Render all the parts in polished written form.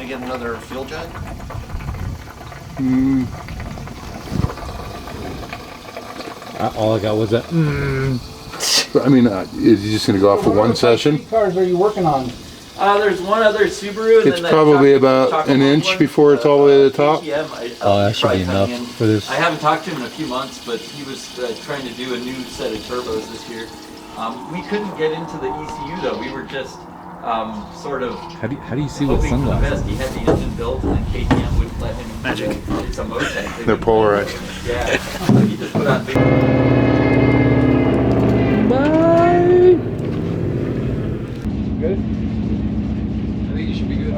me to get another fuel jet? All I got was a. I mean, is he just going to go off for one session? What cars are you working on? There's one other Subaru. And It's probably about an inch before it's all the way to the top. Oh, that should be enough for this. I haven't talked to him in a few months, but he was trying to do a new set of turbos this year. We couldn't get into the ECU though. We were just sort of. How do you see with hoping for the sunglasses? best. He had the engine built, and then KTM wouldn't let him. Magic. It's a Motec. They're polarized. Yeah. He just put on big. Bye. Good? I think you should be good.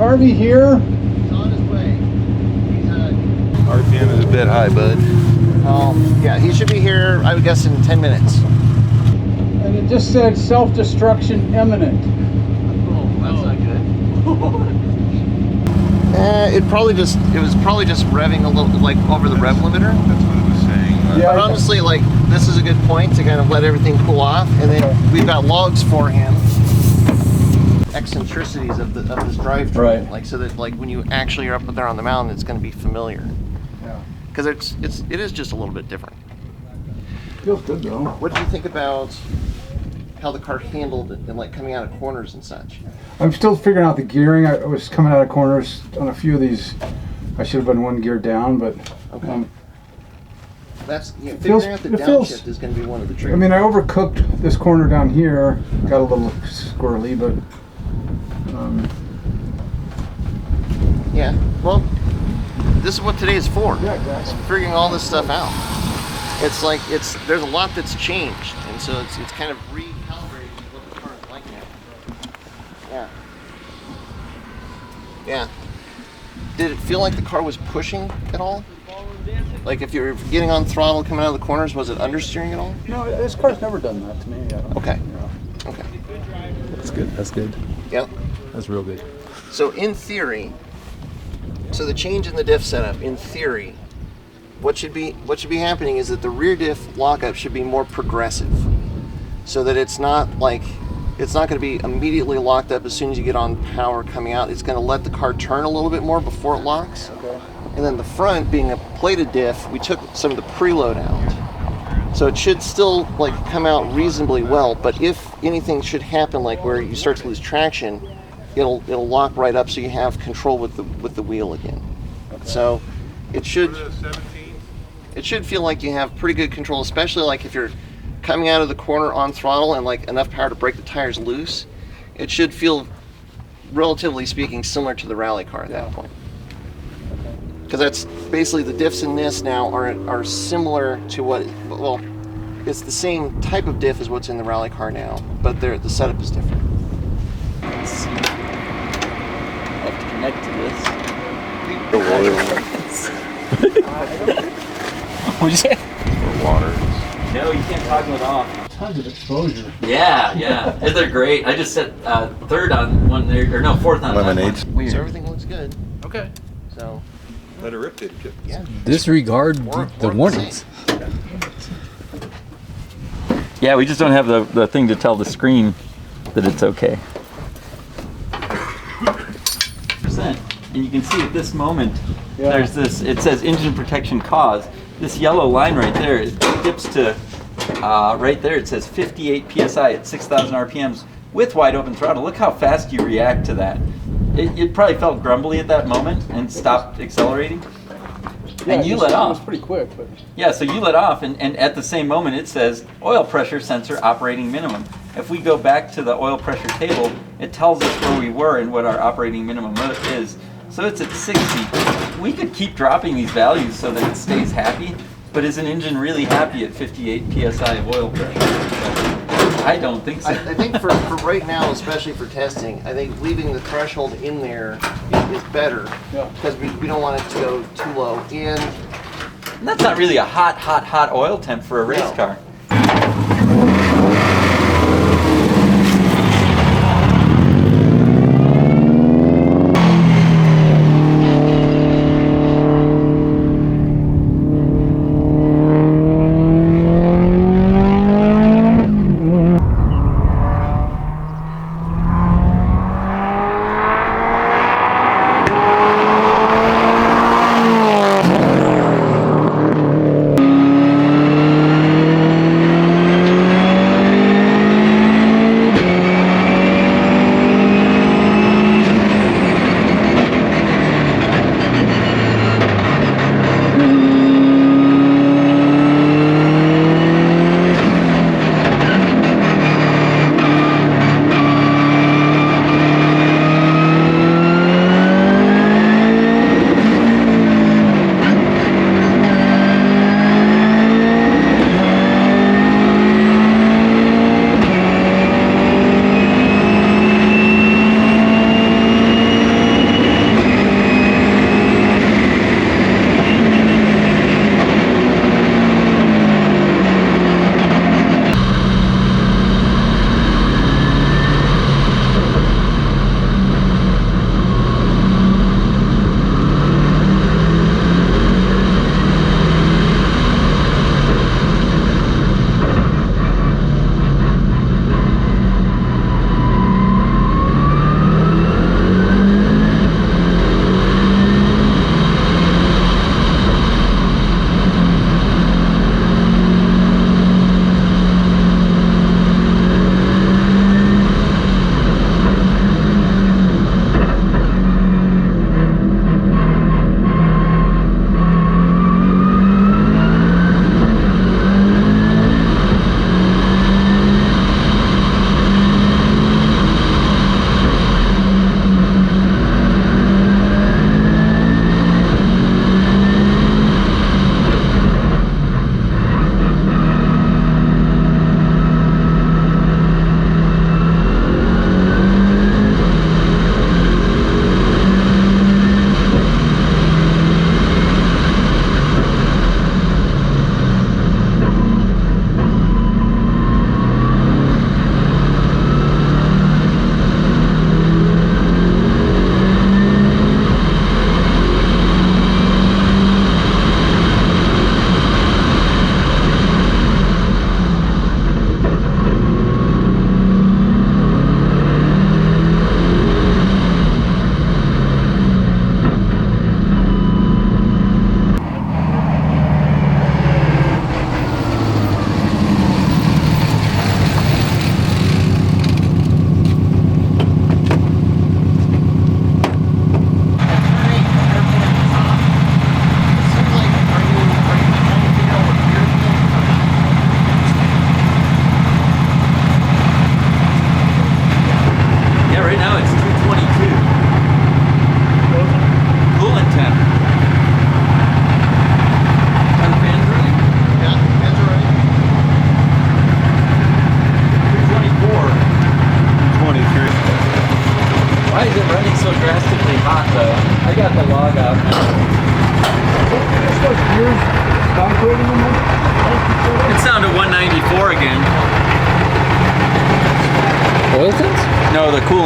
Harvey here? He's on his way. He's RPM is a bit high, bud. yeah, he should be here, I would guess, in 10 minutes. And it just said self-destruction imminent. Oh, that's not good. It was probably just revving a little bit, like over the rev limiter. That's what it was saying. Yeah. But honestly, like, this is a good point to kind of let everything cool off, and then we've got logs for him. Eccentricities of this drivetrain, Right. like so that like when you actually are up there on the mountain, it's going to be familiar. Yeah. Because it is just a little bit different. Feels good though. What did you think about how the car handled it and like coming out of corners and such? I'm still figuring out the gearing. I was coming out of corners on a few of these. I should have been one gear down, but Okay. That's feels- figuring out the it feels- downshift is going to be one of the tricks. I mean, I overcooked this corner down here. Got a little squirrely, but yeah. Well, this is what today is for. yeah, exactly. It's figuring all this stuff out. It's like there's a lot that's changed, and so it's kind of recalibrating what the car is like now. Yeah. Yeah. Did it feel like the car was pushing at all? Like if you're getting on throttle coming out of the corners, was it understeering at all? No, this car's never done that to me. Okay. Okay. That's good. That's good. Yep. That's real good. So in theory, so the change in the diff setup, in theory, what should be happening is that the rear diff lockup should be more progressive, so that it's not going to be immediately locked up as soon as you get on power coming out. It's going to let the car turn a little bit more before it locks. Okay. And then the front, being a plated diff, we took some of the preload out. So it should still like come out reasonably well, but if anything should happen, like where you start to lose traction, it'll lock right up so you have control with the wheel again. Okay. So it should feel like you have pretty good control, especially like if you're coming out of the corner on throttle and like enough power to break the tires loose. It should feel, relatively speaking, similar to the rally car at that point. Because that's basically the diffs in this now are similar to what, well, it's the same type of diff as what's in the rally car now, but the setup is different. Let's see. I have to connect to this. What'd you say? Water. No, you can't toggle it off. Tons of exposure. Yeah. They're great. I just set third on one there, or no, fourth on Lemonades. that one. Weird. So everything looks good. Okay. So Let it rip, did you? yeah. Disregard Or- the or warnings. Yeah, we just don't have the thing to tell the screen that it's okay. And you can see at this moment, there's this, it says engine protection cause. This yellow line right there, it dips to, right there, it says 58 PSI at 6,000 RPMs with wide open throttle. Look how fast you react to that. It probably felt grumbly at that moment and stopped accelerating. Yeah, and you let It off. was pretty quick, but Yeah, so you let off, and at the same moment it says oil pressure sensor operating minimum. If we go back to the oil pressure table, it tells us where we were and what our operating minimum is. So it's at 60. We could keep dropping these values so that it stays happy, but is an engine really happy at 58 PSI of oil pressure? I don't think so. I think for right now, especially for testing, I think leaving the threshold in there is better because we don't want it to go too low. And that's not really a hot oil temp for a race car. oil fins? No, the coolant.